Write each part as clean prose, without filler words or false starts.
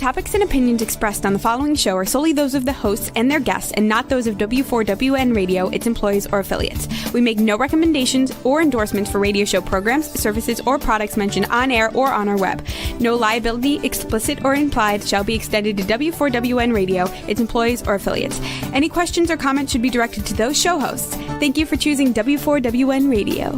topics and opinions expressed on the following show are solely those of the hosts and their guests and not those of W4WN Radio, its employees, or affiliates. We make no recommendations or endorsements for radio show programs, services, or products mentioned on air or on our web. No liability, explicit or implied, shall be extended to W4WN Radio, its employees, or affiliates. Any questions or comments should be directed to those show hosts. Thank you for choosing W4WN Radio.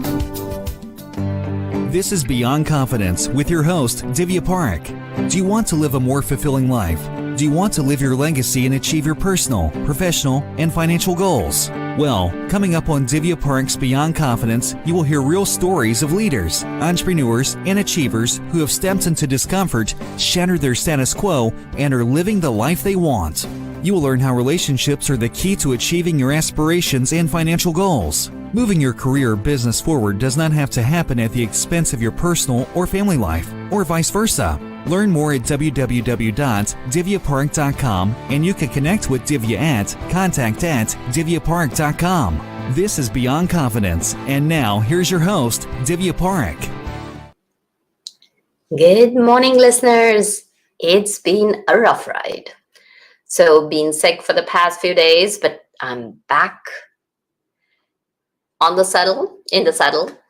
This is Beyond Confidence with your host, Divya Parekh. Do you want to live a more fulfilling life? Do you want to live your legacy and achieve your personal, professional, and financial goals? Well, coming up on Divya Parekh's Beyond Confidence, you will hear real stories of leaders, entrepreneurs, and achievers who have stepped into discomfort, shattered their status quo, and are living the life they want. You will learn how relationships are the key to achieving your aspirations and financial goals. Moving your career or business forward does not have to happen at the expense of your personal or family life, or vice versa. Learn more at www.divyaparekh.com, and you can connect with Divya at contact@divyaparekh.com. This is Beyond Confidence, and now here's your host, Divya Parekh. Good morning, listeners. It's been a rough ride. So, been sick for the past few days, but I'm back in the saddle,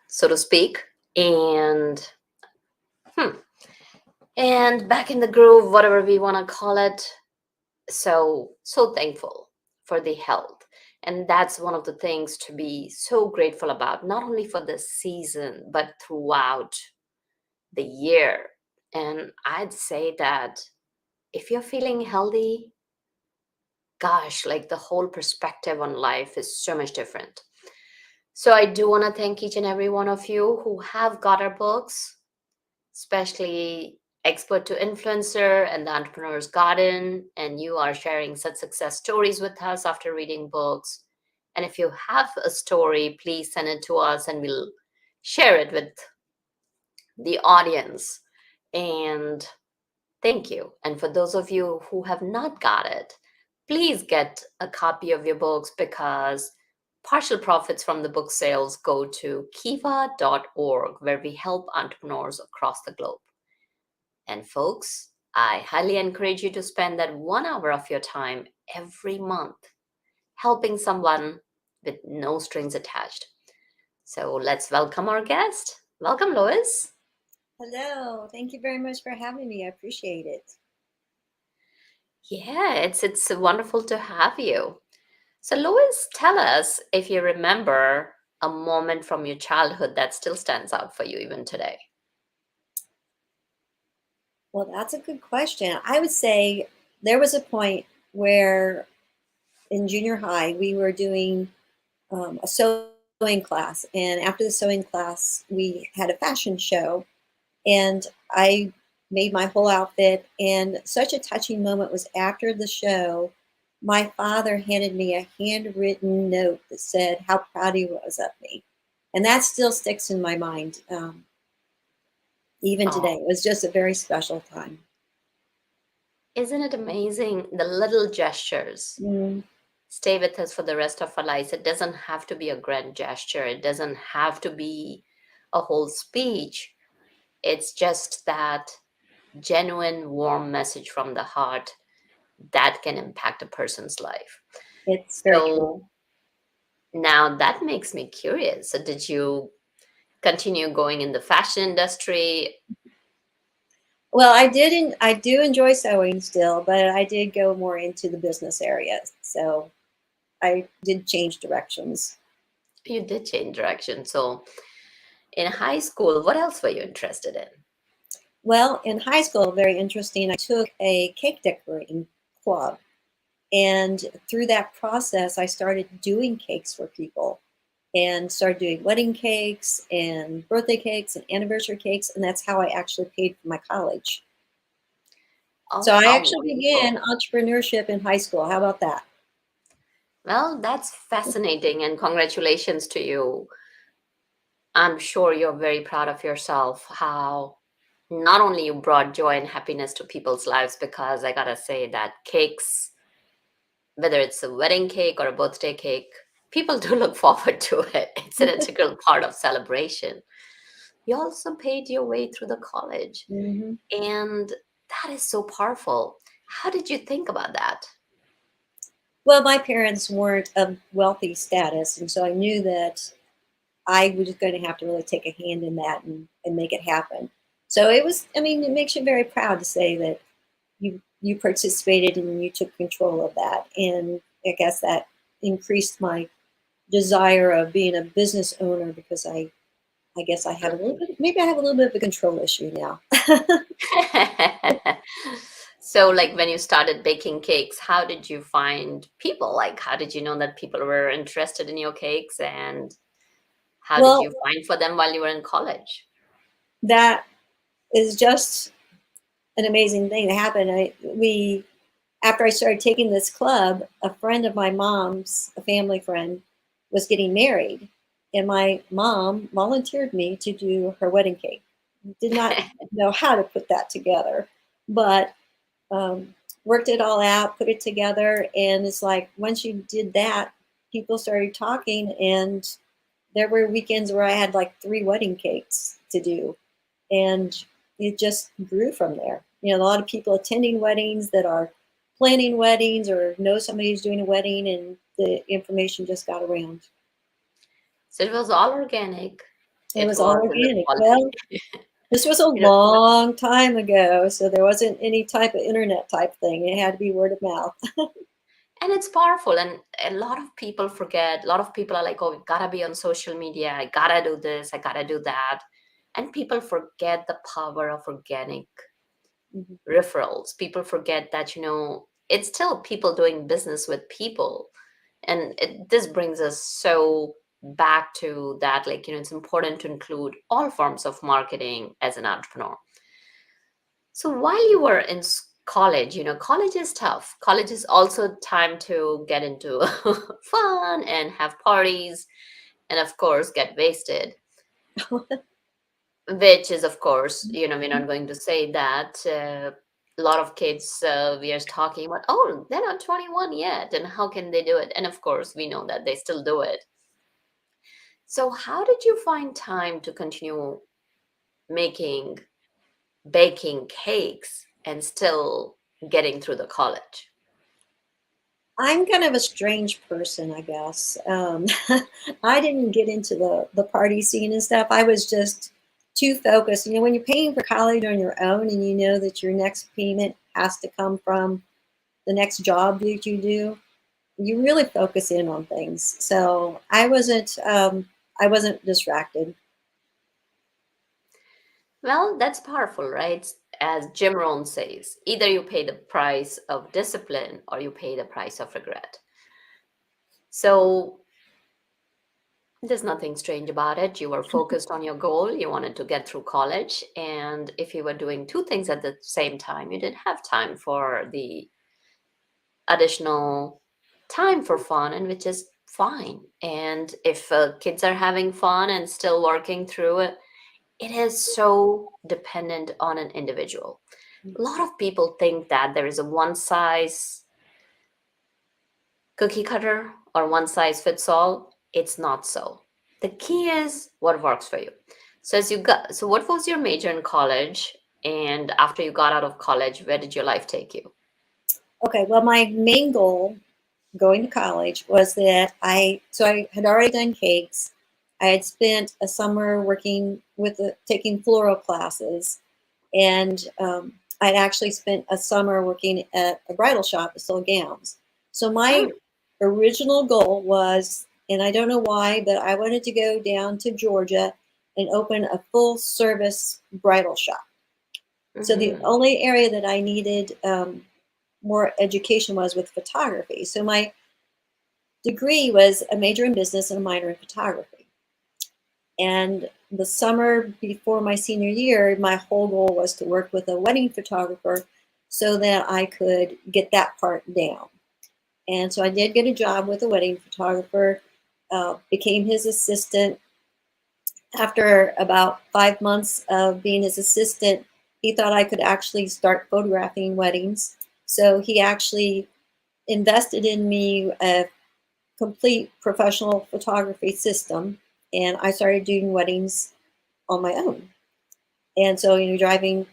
so to speak, and back in the groove, whatever we want to call it. So thankful for the health. And that's one of the things to be so grateful about, not only for this season, but throughout the year. And I'd say that if you're feeling healthy, gosh, like the whole perspective on life is so much different. So I do want to thank each and every one of you who have got our books, especially Expert to Influencer and the Entrepreneur's Garden, and you are sharing such success stories with us after reading books. And if you have a story, please send it to us and we'll share it with the audience. And thank you. And for those of you who have not got it, please get a copy of your books, because partial profits from the book sales go to kiva.org, where we help entrepreneurs across the globe. And folks, I highly encourage you to spend that 1 hour of your time every month helping someone with no strings attached. So let's welcome our guest. Welcome, Lois. Hello. Thank you very much for having me. I appreciate it. Yeah, it's wonderful to have you. So Lois, tell us if you remember a moment from your childhood that still stands out for you even today. Well, that's a good question. I would say there was a point where in junior high, we were doing a sewing class. And after the sewing class, we had a fashion show. And I made my whole outfit. And such a touching moment was after the show, my father handed me a handwritten note that said how proud he was of me. And that still sticks in my mind. Even today, it was just a very special time. Isn't it amazing? The little gestures stay with us for the rest of our lives. It doesn't have to be a grand gesture. It doesn't have to be a whole speech. It's just that genuine, warm message from the heart that can impact a person's life. It's very true. Now that makes me curious. So did you continue going in the fashion industry? Well, I do enjoy sewing still, but I did go more into the business area. So I did change directions. You did change direction. So in high school, what else were you interested in? Well, in high school, very interesting, I took a cake decorating club. And through that process, I started doing cakes for people and started doing wedding cakes and birthday cakes and anniversary cakes. And that's how I actually paid for my college. So I actually began entrepreneurship in high school. How about that? Well, that's fascinating, and congratulations to you. I'm sure you're very proud of yourself, how not only you brought joy and happiness to people's lives, because I gotta say that cakes, whether it's a wedding cake or a birthday cake, people do look forward to it. It's an integral part of celebration. You also paid your way through the college. Mm-hmm. And That is so powerful. How did you think about that? Well, my parents weren't of wealthy status, and so I knew that I was going to have to really take a hand in that and make it happen. So it was, I mean, it makes you very proud to say that you participated and you took control of that. And I guess that increased my desire of being a business owner because I guess I have a little bit, maybe I have a little bit of a control issue now. So, like when you started baking cakes, how did you find people? Like, how did you know that people were interested in your cakes, and how did Well, you find for them while you were in college? that is just an amazing thing that happened. After I started taking this club, a friend of my mom's, a family friend, was getting married, and my mom volunteered me to do her wedding cake. Did not know how to put that together, but worked it all out, put it together, and it's like once you did that, people started talking, and there were weekends where I had like 3 wedding cakes to do, and it just grew from there. You know, a lot of people attending weddings that are planning weddings or know somebody who's doing a wedding, and the information just got around. So it was all organic. It It was all was in the organic. quality. Well, this was a It was quality. long time ago, so there wasn't any type of internet type thing. It had to be word of mouth. And it's powerful. And a lot of people forget. A lot of people are like, oh, we gotta be on social media. I gotta do this. I gotta do that. And people forget the power of organic Mhm. referrals. People forget that, it's still people doing business with people. And this brings us so back to that, like, it's important to include all forms of marketing as an entrepreneur. So while you were in college, college is tough. College is also time to get into fun and have parties and, of course, get wasted, which is, of course, we're not going to say that. A lot of kids we are talking about, oh, they're not 21 yet, and how can they do it? And of course, we know that they still do it. So, how did you find time to continue making, baking cakes and still getting through the college? I'm kind of a strange person, I guess. I didn't get into the party scene and stuff. I was just too focused. You know, when you're paying for college on your own and you know that your next payment has to come from the next job that you do, you really focus in on things. So I wasn't distracted. Well, that's powerful, right? As Jim Rohn says, either you pay the price of discipline or you pay the price of regret. So, there's nothing strange about it. You were focused on your goal. You wanted to get through college. And if you were doing two things at the same time, you didn't have time for the additional time for fun, and which is fine. And if kids are having fun and still working through it, it is so dependent on an individual. A lot of people think that there is a one size cookie cutter or one size fits all. It's not so. The key is what works for you. So what was your major in college? And after you got out of college, where did your life take you? Okay, well, my main goal going to college was that I had already done cakes. I had spent a summer working with taking floral classes, and I'd actually spent a summer working at a bridal shop that sold gowns. So my Mm, original goal was, and I don't know why, but I wanted to go down to Georgia and open a full service bridal shop. So the mhm. only area that I needed more education was with photography. So my degree was a major in business and a minor in photography. And the summer before my senior year, my whole goal was to work with a wedding photographer so that I could get that part down. And so I did get a job with a wedding photographer, became his assistant. After about 5 months of being his assistant, he thought I could actually start photographing weddings. So he actually invested in me a complete professional photography system, and I started doing weddings on my own. And so, driving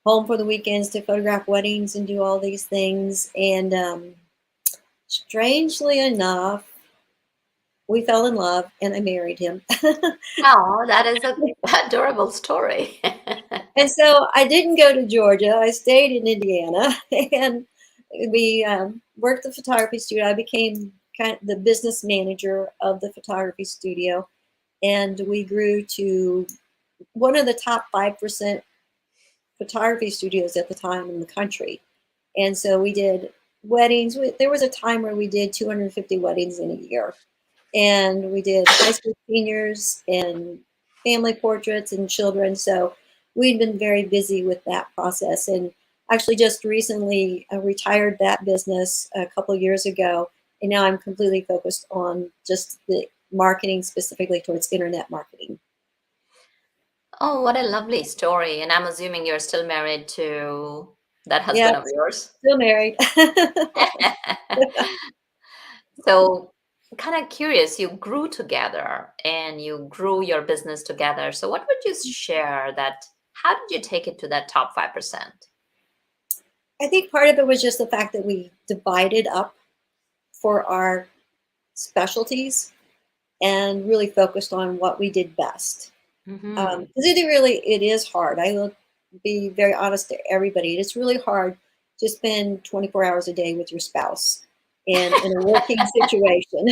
home for the weekends to photograph weddings and do all these things. And strangely enough, we fell in love and I married him. Oh, that is a adorable story. And so I didn't go to Georgia. I stayed in Indiana, and we worked the photography studio. I became kind of the business manager of the photography studio, and we grew to one of the top 5% photography studios at the time in the country. And so we did weddings. There was a time where we did 250 weddings in a year. And we did high school seniors and family portraits and children. So we'd been very busy with that process. And actually just recently retired that business a couple of years ago. And now I'm completely focused on just the marketing, specifically towards internet marketing. Oh, what a lovely story. And I'm assuming you're still married to that Yeah, husband of yours. still married. So, kind of curious, you grew together and you grew your business together. So, what would you share that? How did you take it to that top 5%? I think part of it was just the fact that we divided up for our specialties and really focused on what we did best. Hmm. Because it is hard. I will be very honest to everybody. It's really hard to spend 24 hours a day with your spouse and in a working situation.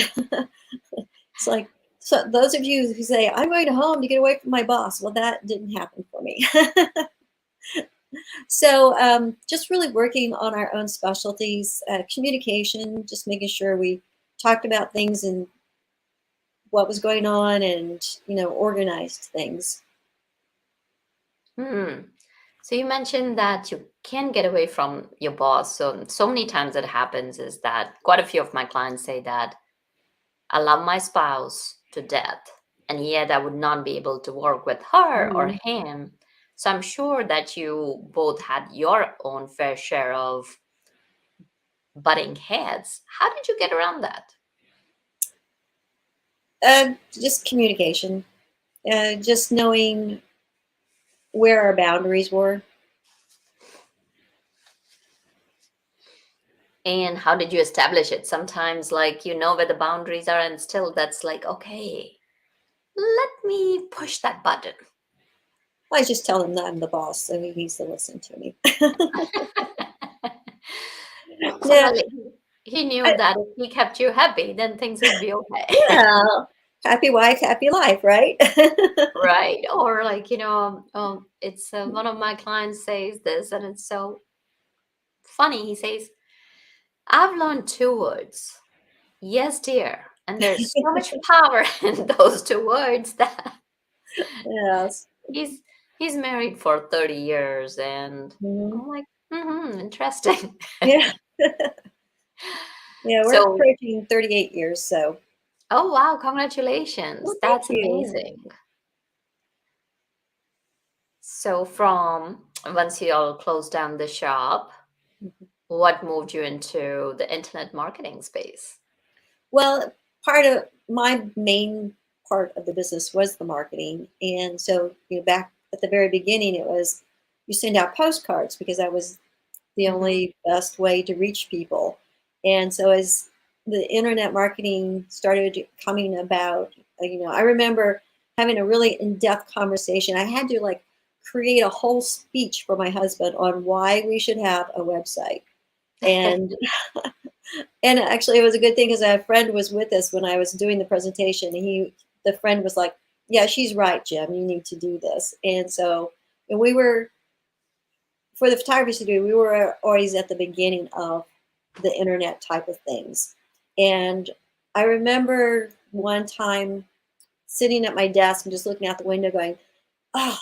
It's like, so those of you who say, I'm going home to get away from my boss, well, that didn't happen for me. So just really working on our own specialties, communication, just making sure we talked about things and what was going on and, organized things. Hmm. So you mentioned that you can get away from your boss. So many times that happens is that quite a few of my clients say that I love my spouse to death, and yet I would not be able to work with her or Mhm. him. So I'm sure that you both had your own fair share of butting heads. How did you get around that? Just communication, just knowing where our boundaries were. And how did you establish it? Sometimes, like, you know where the boundaries are, and still that's like, okay, let me push that button. I just tell him that I'm the boss, so he needs to listen to me. So, Yeah, well, he knew I, that if he kept you happy, then things would be okay. yeah. Happy wife, happy life, right? Right. Or, like, it's one of my clients says this, and it's so funny. He says, I've learned two words. Yes, dear. And there's so much power in those two words that Yes. he's he's married for 30 years, and Mhm. I'm like, interesting. Yeah. Yeah, we're So, approaching 38 years, so oh wow, well, congratulations. thank That's you. amazing. So from once you all closed down the shop, what moved you into the internet marketing space? Well, part of my main part of the business was the marketing. And so, back at the very beginning, it was you send out postcards because that was the Hmm. only best way to reach people. And so, as the internet marketing started coming about, I remember having a really in depth conversation. I had to like create a whole speech for my husband on why we should have a website. And and actually, it was a good thing because a friend was with us when I was doing the presentation. The friend was like, "Yeah, she's right, Jim. You need to do this." And so, and we were for the photography studio. We were always at the beginning of the internet type of things. And I remember one time sitting at my desk and just looking out the window, going, "Oh,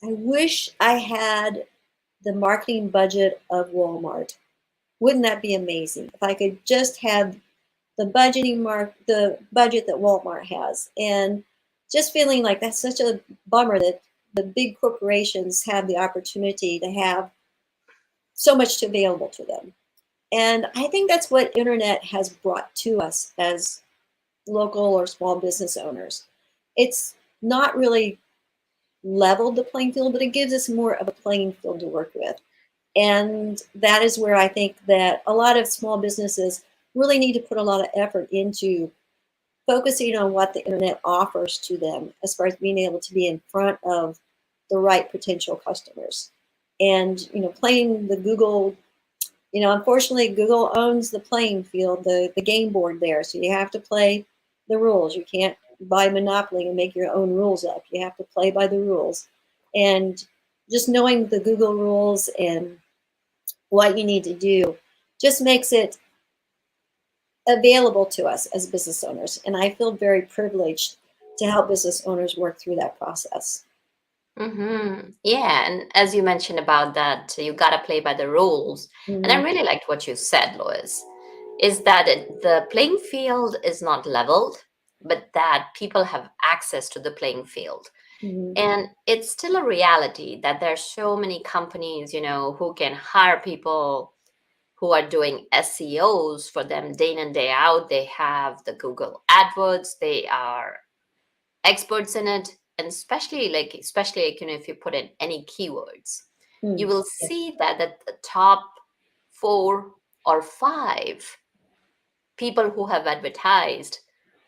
I wish I had the marketing budget of Walmart. Wouldn't that be amazing if I could just have the budget that Walmart has?" And just feeling like that's such a bummer that the big corporations have the opportunity to have so much to available to them. And I think that's what internet has brought to us as local or small business owners. It's not really leveled the playing field, but it gives us more of a playing field to work with. And that is where I think that a lot of small businesses really need to put a lot of effort into focusing on what the internet offers to them as far as being able to be in front of the right potential customers. And, playing the Google, unfortunately, Google owns the playing field, the game board there. So you have to play the rules. You can't buy Monopoly and make your own rules up. You have to play by the rules. And just knowing the Google rules and what you need to do just makes it available to us as business owners. And I feel very privileged to help business owners work through that process. Yeah, and as you mentioned about that, you got to play by the rules. And I Mhm. really liked what you said, Lois, is that the playing field is not leveled, but that people have access to the playing field. Mhm. And it's still a reality that there's so many companies, who can hire people who are doing SEOs for them day in and day out. They have the Google AdWords, they are experts in it, and especially if you put in any keywords, you Mm. will Yeah. see that at the top 4 or 5 people who have advertised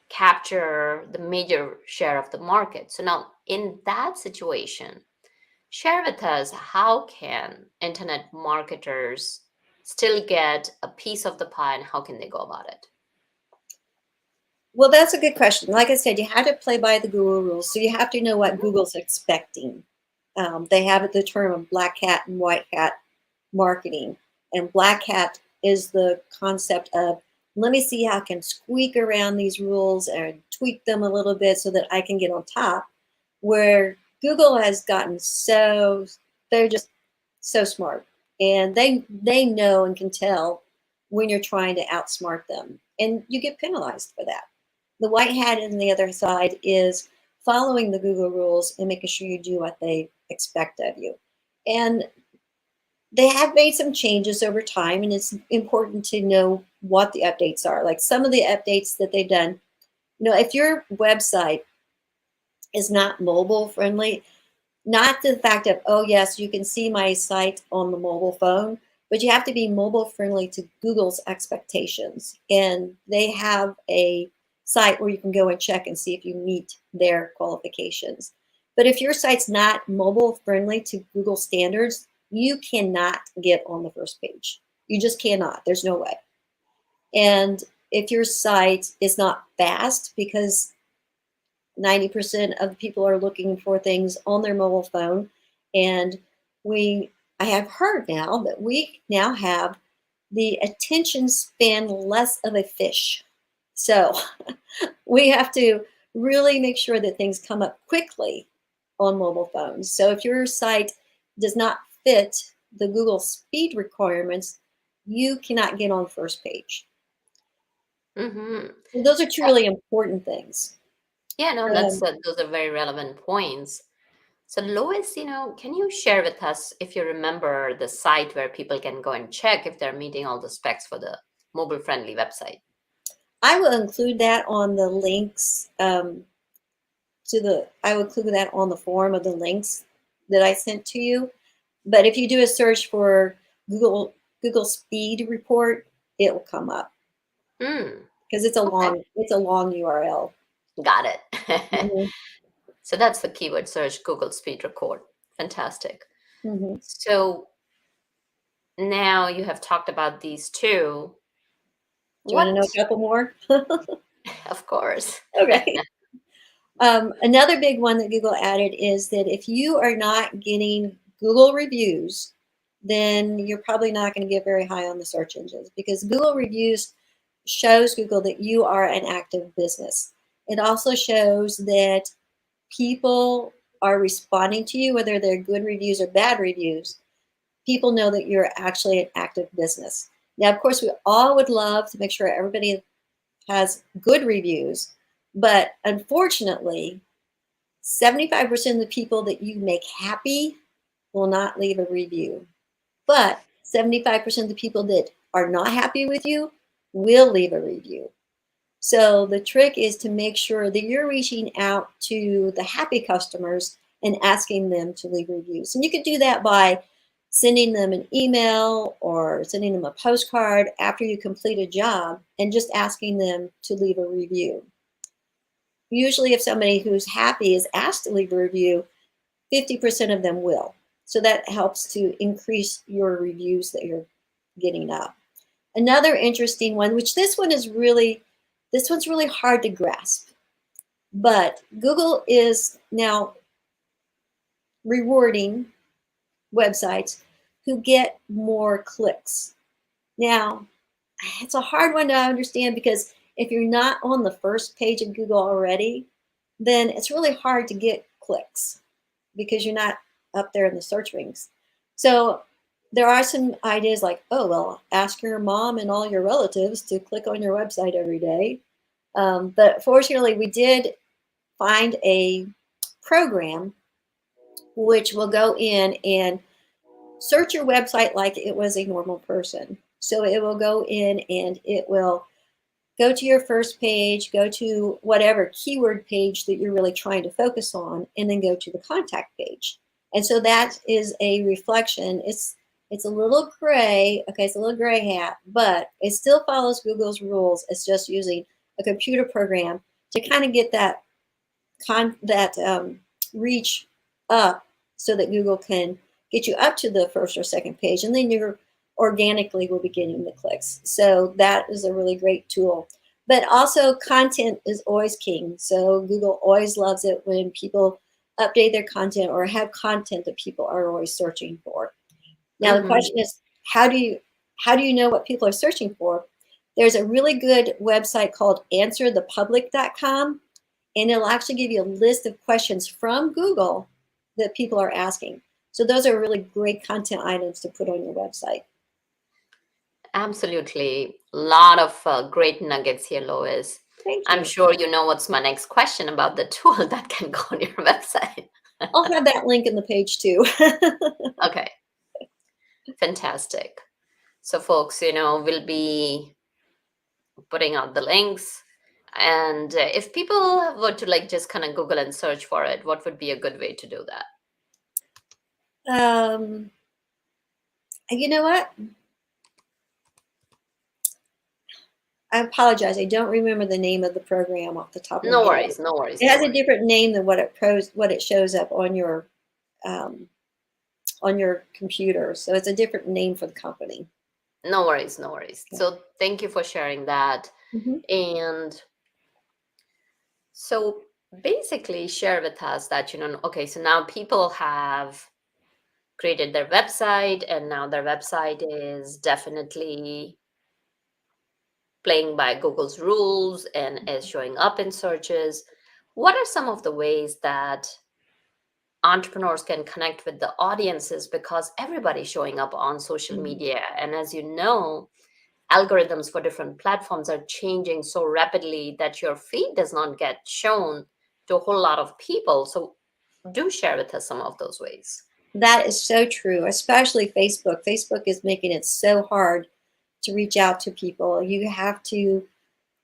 capture the major share of the market. So now in that situation, share with us, how can internet marketers still get a piece of the pie, and how can they go about it? Well, that's a good question. Like I said, you have to play by the Google rules. So you have to know what Google's expecting. They have the term of black hat and white hat marketing. And black hat is the concept of, let me see how I can squeak around these rules and tweak them a little bit so that I can get on top. Where Google has gotten so, they're just so smart. And they know and can tell when you're trying to outsmart them. And you get penalized for that. The white hat on the other side is following the Google rules and making sure you do what they expect of you. And they have made some changes over time, and it's important to know what the updates are. Like some of the updates that they've done, if your website is not mobile friendly, not the fact of, oh, yes, you can see my site on the mobile phone, but you have to be mobile friendly to Google's expectations. And they have a site where you can go and check and see if you meet their qualifications. But if your site's not mobile friendly to Google standards, you cannot get on the first page. You just cannot. There's no way. And if your site is not fast, because 90% of the people are looking for things on their mobile phone. And I have heard now that we now have the attention span less of a fish. So we have to really make sure that things come up quickly on mobile phones. So if your site does not fit the Google speed requirements, you cannot get on the first page. Hmm. So those are two really important things. Yeah, no, Um, those are very relevant points. So, Lois, can you share with us, if you remember, the site where people can go and check if they're meeting all the specs for the mobile friendly website? I will include that on the links I will include that on the form of the links that I sent to you. But if you do a search for Google Speed Report, it will come up Hmm. because Okay. it's a long URL. Got it. Mhm. So that's the keyword search, Google Speed Record. Fantastic. Mhm. So now you have talked about these two. Do you want to know What? a couple more? Of course. Okay. Another big one that Google added is that if you are not getting Google reviews, then you're probably not going to get very high on the search engines, because Google reviews shows Google that you are an active business. It also shows that people are responding to you, whether they're good reviews or bad reviews. People know that you're actually an active business. Now, of course, we all would love to make sure everybody has good reviews, but unfortunately, 75% of the people that you make happy will not leave a review. But 75% of the people that are not happy with you will leave a review. So the trick is to make sure that you're reaching out to the happy customers and asking them to leave reviews. And you could do that by sending them an email or sending them a postcard after you complete a job and just asking them to leave a review. Usually, if somebody who's happy is asked to leave a review, 50% of them will. So that helps to increase your reviews that you're getting up. Another interesting one, which this one's really hard to grasp, but Google is now rewarding websites who get more clicks. Now, it's a hard one to understand because if you're not on the first page of Google already, then it's really hard to get clicks because you're not up there in the search rings. So there are some ideas like, oh, well, ask your mom and all your relatives to click on your website every day. But fortunately, we did find a program which will go in and search your website like it was a normal person. So it will go in and it will go to your first page, go to whatever keyword page that you're really trying to focus on, and then go to the contact page. And so that is a reflection. It's a little gray. Okay, it's a little gray hat, but it still follows Google's rules. It's just using a computer program to kind of get that reach up so that Google can get you up to the first or second page, and then you're organically will be getting the clicks. So that is a really great tool. But also content is always king. So Google always loves it when people update their content or have content that people are always searching for. Now the question is, how do you know what people are searching for? There's a really good website called answerthepublic.com, and it'll actually give you a list of questions from Google that people are asking. So those are really great content items to put on your website. Absolutely. A lot of great nuggets here, Lois. Thank you. I'm sure you know what's my next question about the tool that can go on your website. I'll have that link in the page too. Okay. Fantastic. So folks, we'll be putting out the links. And if people were to just kind of Google and search for it, what would be a good way to do that? You know what? I apologize. I don't remember the name of the program off the top of my head. No worries. It has a different name than what it shows up on your computer. So it's a different name for the company. No worries. Okay. So thank you for sharing that. Mm-hmm. And so basically share with us that, okay, so now people have created their website, and now their website is definitely playing by Google's rules and is showing up in searches. What are some of the ways that entrepreneurs can connect with the audiences, because everybody's showing up on social media? And as you know, algorithms for different platforms are changing so rapidly that your feed does not get shown to a whole lot of people. So do share with us some of those ways. That is so true, especially Facebook. Facebook is making it so hard to reach out to people. You have to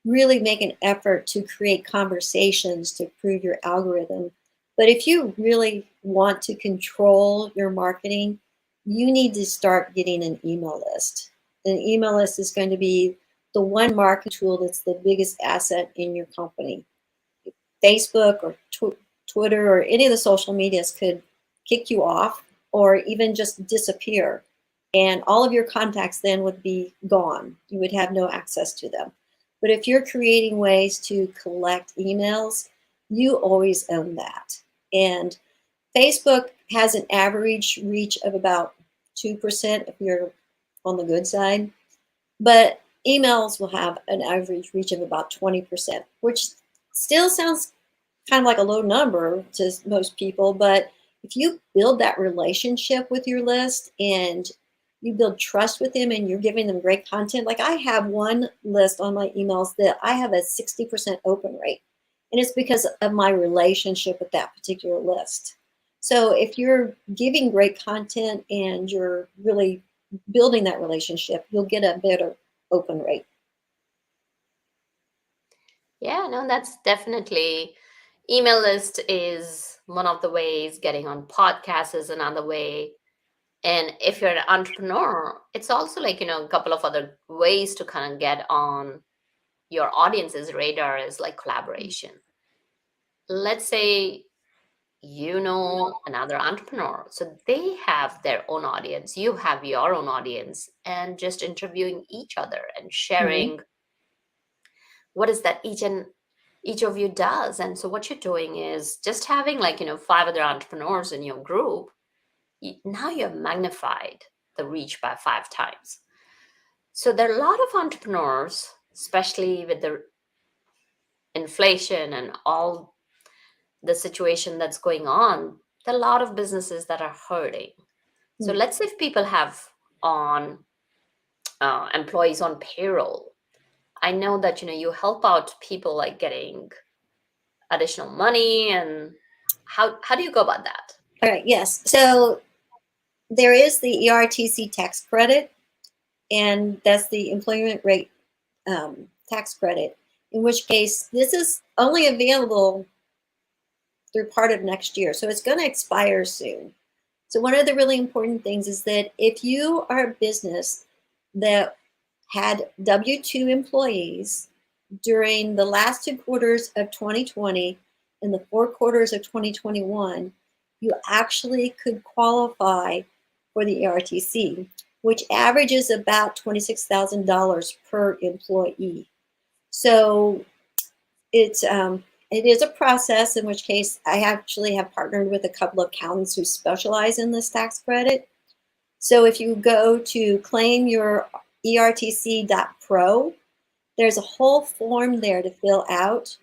really make an effort to create conversations to improve your algorithm. But if you really want to control your marketing, you need to start getting an email list. An email list is going to be the one marketing tool that's the biggest asset in your company. Facebook or Twitter or any of the social medias could kick you off or even just disappear. And all of your contacts then would be gone. You would have no access to them. But if you're creating ways to collect emails, you always own that. And Facebook has an average reach of about 2% if you're on the good side. But emails will have an average reach of about 20%, which still sounds kind of like a low number to most people. But if you build that relationship with your list and you build trust with them and you're giving them great content. Like I have one list on my emails that I have a 60% open rate. And it's because of my relationship with that particular list. So if you're giving great content and you're really building that relationship, you'll get a better open rate. Yeah, no, that's definitely, email list is one of the ways, getting on podcasts is another way. And if you're an entrepreneur, it's also like, a couple of other ways to kind of get on your audience's radar is like collaboration. Let's say you know another entrepreneur, so they have their own audience, you have your own audience, and just interviewing each other and Mhm. sharing what is that each of you does. And so what you're doing is just having like, five other entrepreneurs in your group. Now you have magnified the reach by 5 times. So there are a lot of entrepreneurs, especially with the inflation and all the situation that's going on, there are a lot of businesses that are hurting. So Mm. let's say if people have on employees on payroll, I know that you help out people like getting additional money, and how do you go about that? All right, yes. So there is the ERTC tax credit, and that's the employment rate tax credit, in which case this is only available through part of next year. So it's going to expire soon. So one of the really important things is that if you are a business that had W-2 employees during the last 2 quarters of 2020 and the 4 quarters of 2021, you actually could qualify for the ERTC, which averages about $26,000 per employee. So it's it is a process, in which case I actually have partnered with a couple of accountants who specialize in this tax credit. So if you go to claim your ERTC.pro, there's a whole form there to fill out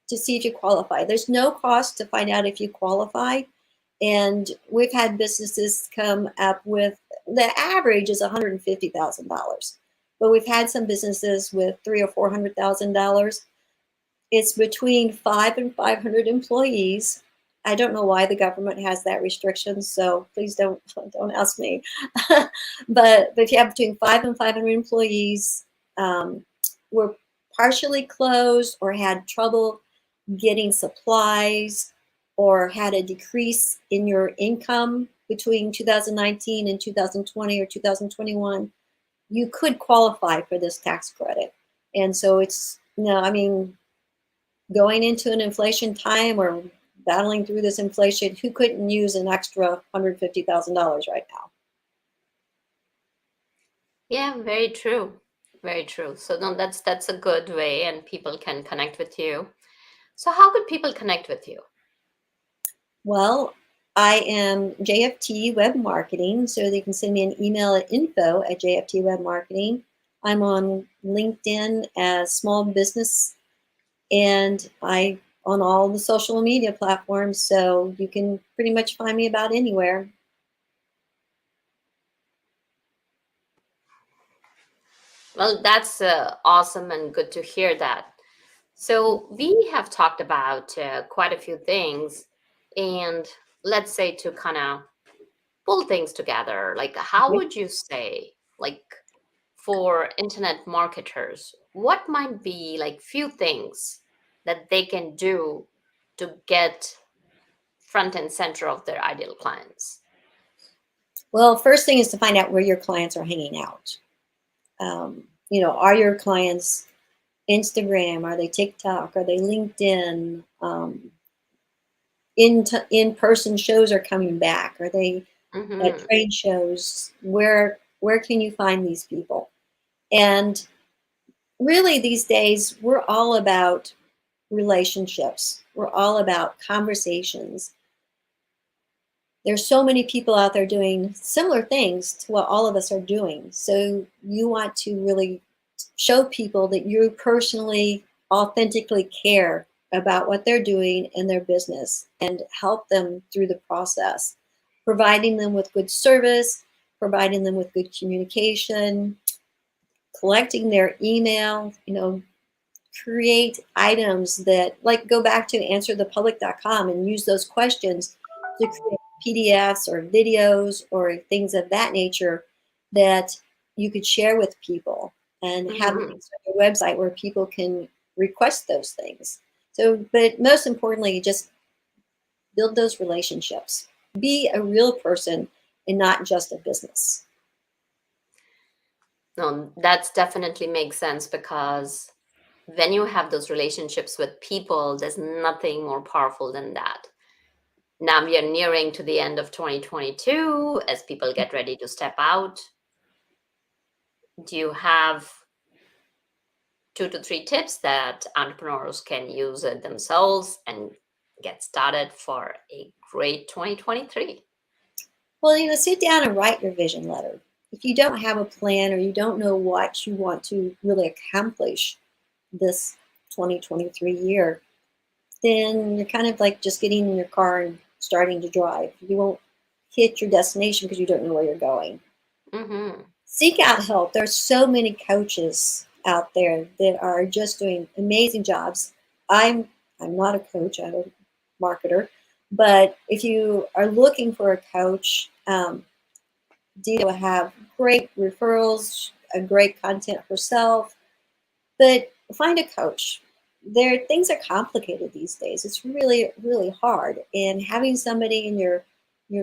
to see if you qualify. There's no cost to find out if you qualify. And we've had businesses come up with, the average is $150,000, but we've had some businesses with $300,000 or $400,000. It's between 500 and 500 employees. I don't know why the government has that restriction, so please don't ask me. But if you have between 500 and 500 employees, were partially closed or had trouble getting supplies or had a decrease in your income between 2019 and 2020 or 2021, you could qualify for this tax credit. And so it's, I mean, going into an inflation time or battling through this inflation, who couldn't use an extra $150,000 right now? Yeah, very true. Very true. So no, that's a good way, and people can connect with you. So how could people connect with you? Well, I am JFT Web Marketing, so they can send me an email at info@JFT Web Marketing. I'm on LinkedIn as small business, and I on all the social media platforms, so you can pretty much find me about anywhere. Well, that's awesome and good to hear that. So we have talked about quite a few things, and let's say to kind of pull things together, like how Okay. would you say, like for internet marketers, what might be like few things that they can do to get front and center of their ideal clients? Well, first thing is to find out where your clients are hanging out. Are your clients Instagram? Are they TikTok? Are they LinkedIn? In-person shows are coming back. Are they at Mm-hmm. trade shows? Where can you find these people? And really, these days, we're all about relationships. We're all about conversations. There's so many people out there doing similar things to what all of us are doing. So you want to really show people that you personally, authentically care about what they're doing in their business and help them through the process, providing them with good service, providing them with good communication, collecting their email, create items that, like, go back to answerthepublic.com and use those questions to create PDFs or videos or things of that nature that you could share with people and have Mm-hmm. links on your website where people can request those things. So, but most importantly, just build those relationships. Be a real person and not just a business. No, that's definitely makes sense because when you have those relationships with people, there's nothing more powerful than that. Now we are nearing to the end of 2022 as people get ready to step out. Do you have 2 to 3 tips that entrepreneurs can use it themselves and get started for a great 2023? Well, sit down and write your vision letter. If you don't have a plan or you don't know what you want to really accomplish this 2023 year, then you're kind of like just getting in your car and starting to drive. You won't hit your destination because you don't know where you're going. Mm-hmm. Seek out help. There's so many coaches out there that are just doing amazing jobs. I'm not a coach, I'm a marketer, but if you are looking for a coach, Divya will have great referrals, a great content herself, but find a coach. Things are complicated these days. It's really, really hard. And having somebody in your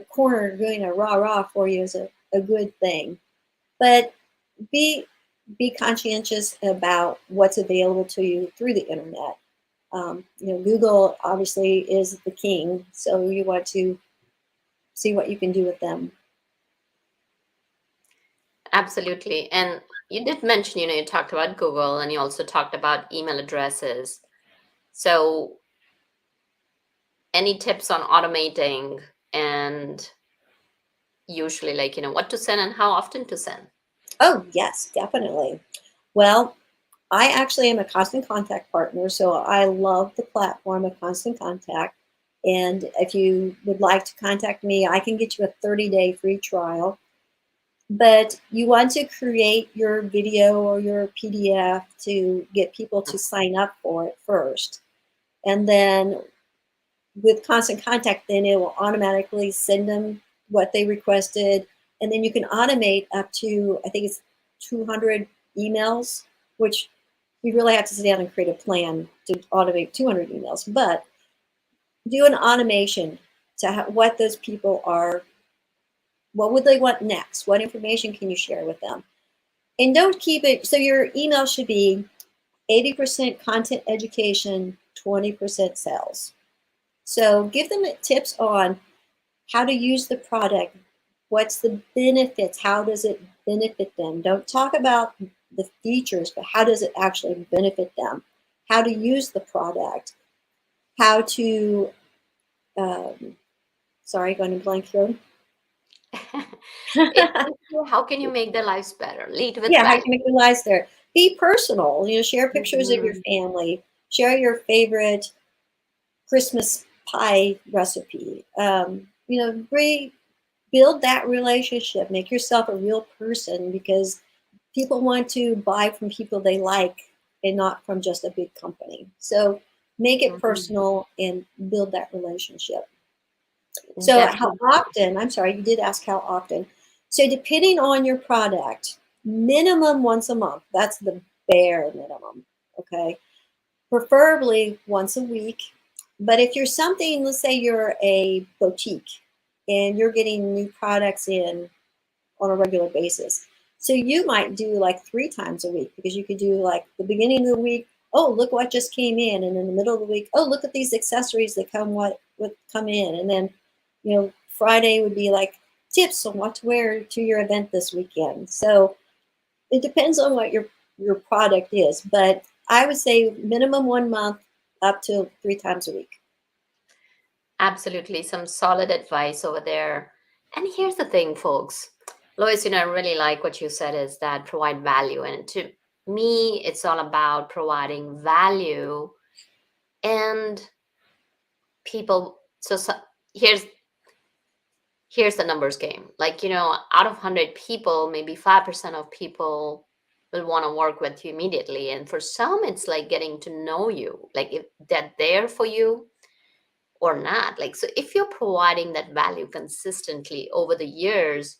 corner doing a rah-rah for you is a good thing. But be conscientious about what's available to you through the internet. Google obviously is the king, so you want to see what you can do with them. Absolutely. And you did mention, you talked about Google and you also talked about email addresses. So, any tips on automating and usually, like, what to send and how often to send? Oh, yes, definitely. Well, I actually am a Constant Contact partner, so I love the platform of Constant Contact. And if you would like to contact me, I can get you a 30-day free trial. But you want to create your video or your PDF to get people to sign up for it first. And then with Constant Contact, then it will automatically send them what they requested. And then you can automate up to, I think it's 200 emails, which you really have to sit down and create a plan to automate 200 emails. But do an automation to what those people are, what would they want next? What information can you share with them? And don't keep it, so your email should be 80% content education, 20% sales. So give them tips on how to use the product. What's the benefits? How does it benefit them? Don't talk about the features, but how does it actually benefit them? How to use the product? How to, sorry, going to blank here. How can you make their lives better? Lead with Yeah, how value. can you make your lives there? Be personal. Share pictures of your Mhm. family. Share your favorite Christmas pie recipe. Build that relationship. Make yourself a real person because people want to buy from people they like and not from just a big company. So make it Mhm. personal and build that relationship. So how Definitely. often, I'm sorry, you did ask how often. So depending on your product, minimum once a month. That's the bare minimum. Okay. Preferably once a week. But if you're something, let's say you're a boutique and you're getting new products in on a regular basis. So you might do like 3 times a week because you could do like the beginning of the week, oh, look what just came in. And in the middle of the week, oh, look at these accessories that come in. And then, Friday would be like tips on what to wear to your event this weekend. So it depends on what your product is. But I would say minimum 1 month up to 3 times a week. Absolutely. Some solid advice over there. And here's the thing, folks. Lois, I really like what you said is that provide value. And to me, it's all about providing value and people. So here's the numbers game. Like, out of 100 people, maybe 5% of people will want to work with you immediately. And for some, it's like getting to know you, like if they're there for you or not. Like, so if you're providing that value consistently over the years,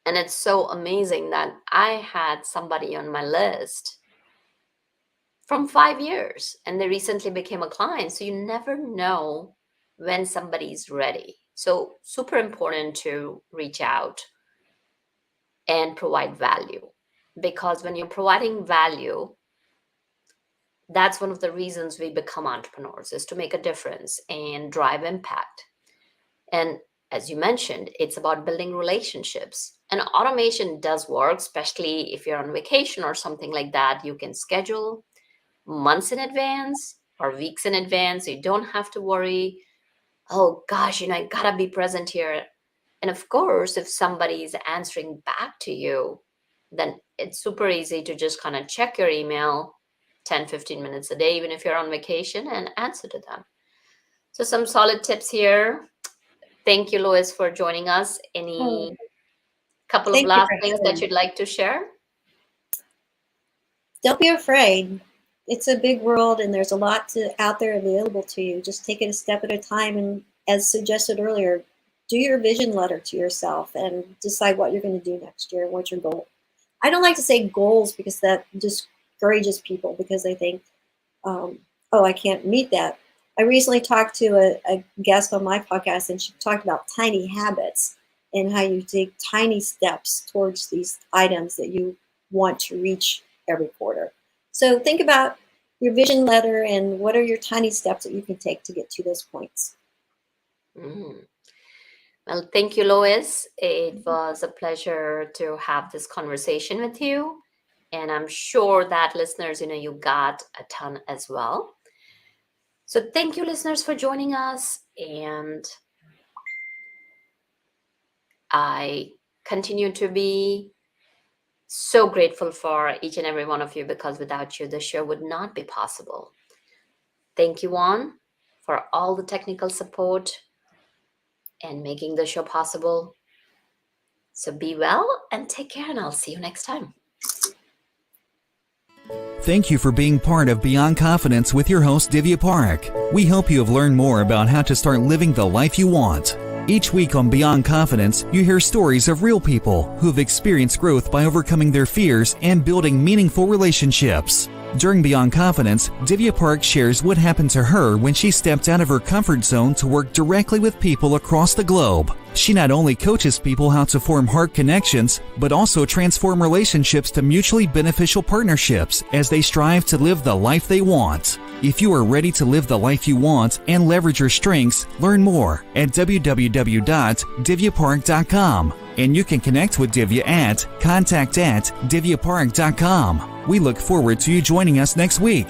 and it's so amazing that I had somebody on my list from 5 years and they recently became a client. So you never know when somebody's ready. So super important to reach out and provide value, because when you're providing value, that's one of the reasons we become entrepreneurs, is to make a difference and drive impact. And as you mentioned, it's about building relationships. And automation does work, especially if you're on vacation or something like that. You can schedule months in advance or weeks in advance. So you don't have to worry, oh gosh, I gotta be present here. And of course, if somebody's answering back to you, then it's super easy to just kind of check your email 10-15 minutes a day, even if you're on vacation, and answer to them. So some solid tips here. Thank you, Lois, for joining us. Any couple of Thank you last for things having that me. you'd like to share? Don't be afraid. It's a big world and there's a lot out there available to you. Just take it a step at a time. And as suggested earlier, do your vision letter to yourself and decide what you're going to do next year. What's your goal? I don't like to say goals because that discourages people, because they think, oh, I can't meet that. I recently talked to a guest on my podcast, and she talked about tiny habits and how you take tiny steps towards these items that you want to reach every quarter. So think about your vision letter and what are your tiny steps that you can take to get to those points. Well, thank you, Lois. It was a pleasure to have this conversation with you. And I'm sure that listeners, you got a ton as well. So thank you, listeners, for joining us. And I continue to be so grateful for each and every one of you, because without you, the show would not be possible. Thank you, Juan, for all the technical support and making the show possible. So be well and take care, and I'll see you next time. Thank you for being part of Beyond Confidence with your host, Divya Parekh. We hope you have learned more about how to start living the life you want. Each week on Beyond Confidence, you hear stories of real people who have experienced growth by overcoming their fears and building meaningful relationships. During Beyond Confidence, Divya Parekh shares what happened to her when she stepped out of her comfort zone to work directly with people across the globe. She not only coaches people how to form heart connections, but also transform relationships to mutually beneficial partnerships as they strive to live the life they want. If you are ready to live the life you want and leverage your strengths, learn more at www.divyaparekh.com. And you can connect with Divya at contact@divyaparekh.com. We look forward to you joining us next week.